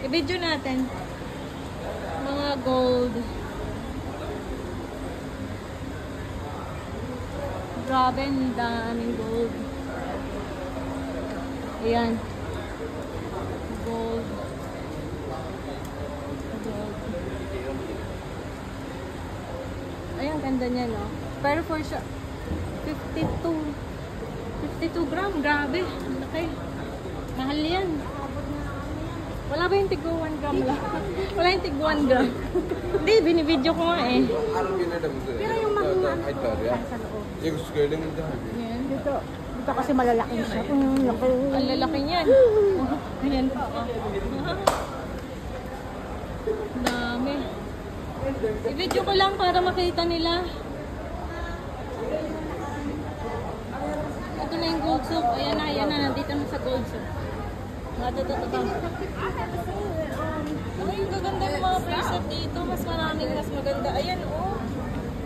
I-video natin. Mga gold. Grabe, ang daming gold. Ayan. Gold. Gold. Ayan, ganda niya, no? Pero for siya, 52 gram. Grabe. Laki. Mahal yan. Wala ba yung tig 1 gram lang? Wala yung tig 1 gram. Hindi, binibidyo ko nga eh. Pero yung mga sa loob. Ayan. Dito kasi malalaki siya. Ang lalaki niyan. Ayan pa. Dami. I-video ko lang para makita nila. Ito na yung gold soap. Ayan na. Nandito na sa gold soap. Ito. Ay, yung gaganda ng mga bracelet dito. Mas maganda. Ayan, oh.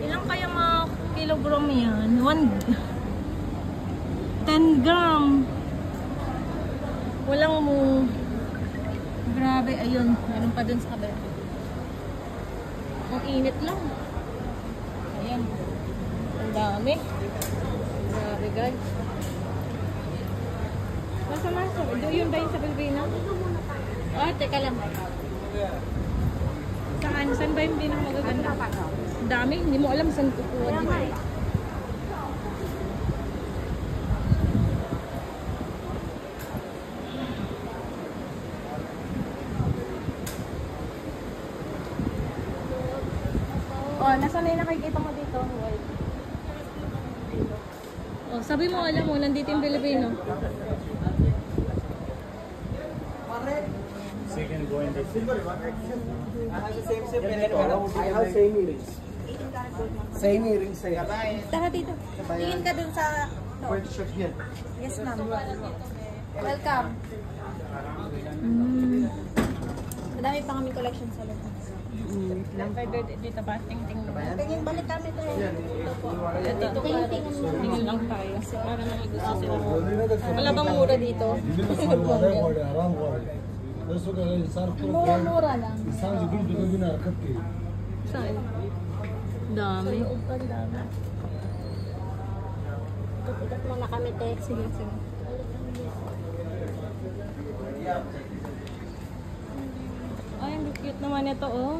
Ilang kaya mga kilogram yan? 10 gram. Walang mo. Grabe, ayun. Meron pa dun sa kabila. Ang init lang. Ayan. Ang dami. Grabe, guys. Masa. Yun ba yung sa Pilipino? Oh, teka lang. Saan ba yung pinakamagaganda? Ang dami. Hindi mo alam saan kukuha dito. Oh, nasaan na yung nakikita mo dito? Oh, sabi mo, alam mo, nandito yung Pilipino. Second go in the I have the same I have same earrings. Same earrings here. Tara dito. Tingin ka dun sa... Point shot here. Yes, ma'am. Welcome. Madami pa kami collection sa loob. Lang kayo dito ba? Ting-ting na ba? Tingin, balik kami tayo. Ito. Tingin. Tingin lang tayo. Kasi para naman gusto sila. Wala bang mura dito? Mura lang. Saan? Dami. Ikat muna kami, te. Sige. Ay, ang cute naman ito, oh.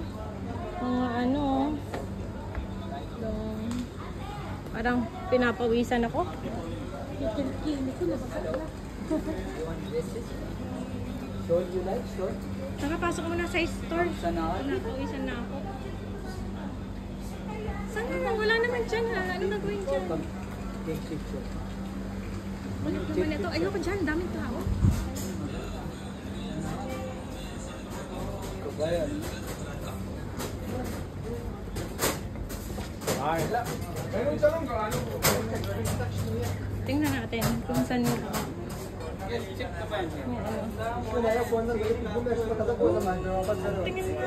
Mga ano, oh. Parang pinapawisan ako. Short you like? Short? Saka pasok mo na sa store. Pinapawisan na ako. Saan na? Wala naman dyan, ha? Ano gagawin dyan? Take picture. Wala naman ito. Ayoko dyan, daming tao. Kabayan. Tingnan natin kung saan yung... Tingnan mo.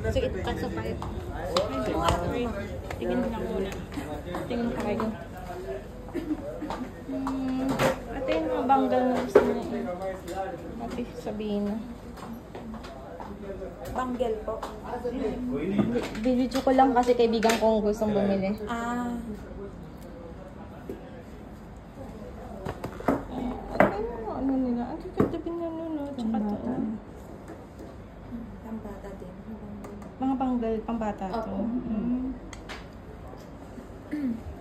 Sige, pasok tayo. Tingin lang muna. Tingin tayo. Ate, yung mga banggal na gusto niya eh. Ate, sabihin na. Banggel po. Video ko lang kasi kaibigan kong gustong bumili. Ah. Ano nila? Ang kikatabi na no? Tsaka to. Pambata din. Mga banggal, pambata to.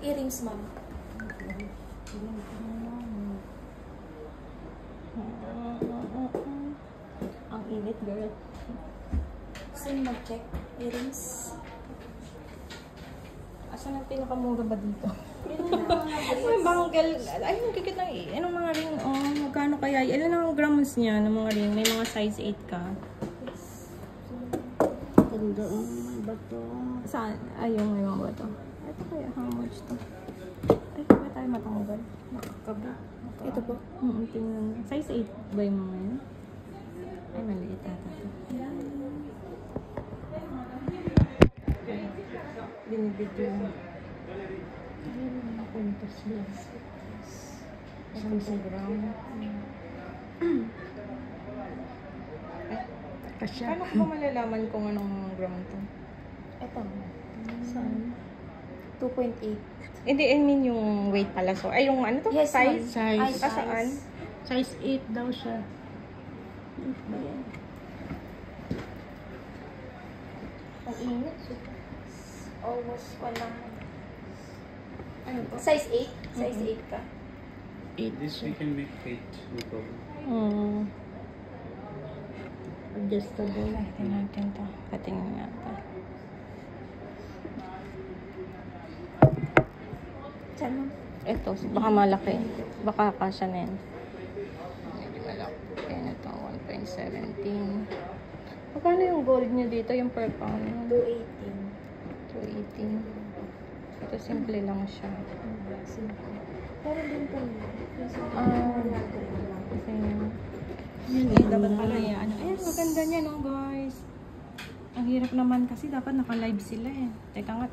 Earrings, ma'am. Ang init, girl. Saan mag-check? Earrings. Asan ang pinakamura ba dito? May banggal. Ay, ang kikit ng anong mga ring? Oh, magkano kaya? Ilan ang grams niya ng mga ring? May mga size 8 ka. Ganda. Bato. Saan? Ay, yung may mga bato. Ito kaya, how much to? Ay, ba tayo matanggal? Nakakabi. Ito po. Tingnan. Size 8 ba yung mga yun? Ay, maliit ata to. Binibidyo. Ay, mga kwintas. Isang gram. Kasya. Paano ko ba malalaman kung anong gram to? Ito. Saan? 2.8. Hindi, I mean yung weight pala. So, ay yung ano to? Yes, Size? ma'am. Ay, Ah, saan? Size 8 daw siya. Ang init. Almost walang... Ano po? Size 8? Size 8 ka? 8. This we can make 8. No problem. Adjustable. Tingnan natin to. Patingin natin. Saan mo? Ito, baka malaki. Baka kasya na yan. Medyo malaki. Ayan ito, 1.17. Magkano yung gold nyo dito, yung per pound? 218. 218. Ito, simple lang siya. Pero din pa Kasi, yun eh, dapat pala yan. Ano, ayan, maganda niya, no, guys. Ang hirap naman kasi dapat naka-live sila eh. Teka nga,